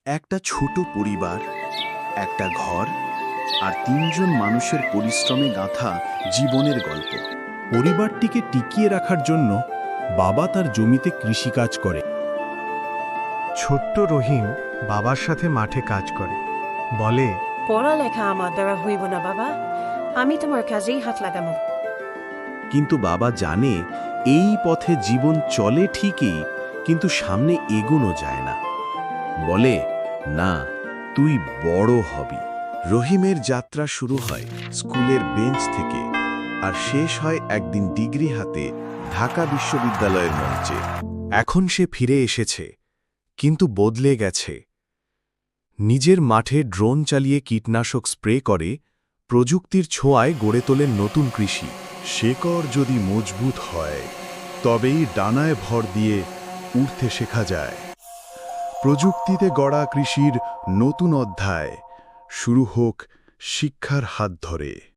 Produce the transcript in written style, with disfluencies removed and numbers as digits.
একটা ছোট পরিবার, একটা ঘর আর তিনজন মানুষের পরিশ্রমে গাঁথা জীবনের গল্প। পরিবারটিকে টিকিয়ে রাখার জন্য বাবা তার জমিতে কৃষিকাজ করে। ছোট্ট রহিম বাবার সাথে মাঠে কাজ করে, বলে, পড়ালেখা আমার দ্বারা হইব না বাবা, আমি তোমার কাজেই হাত লাগাবো। কিন্তু বাবা জানে এই পথে জীবন চলে ঠিকই, কিন্তু সামনে এগোনো যায় না। বলে, না, তুই বড় হবি। রহিমের যাত্রা শুরু হয় স্কুলের বেঞ্চ থেকে আর শেষ হয় একদিন ডিগ্রি হাতে ঢাকা বিশ্ববিদ্যালয়ের মঞ্চে। এখন সে ফিরে এসেছে, কিন্তু বদলে গেছে। নিজের মাঠে ড্রোন চালিয়ে কীটনাশক স্প্রে করে, প্রযুক্তির ছোঁয়ায় গড়ে তোলেন নতুন কৃষি। শেকড় যদি মজবুত হয় তবেই ডানায় ভর দিয়ে উঠতে শেখা যায়। প্রযুক্তিতে গড়া কৃষির নতুন অধ্যায় শুরু হোক শিক্ষার হাত ধরে।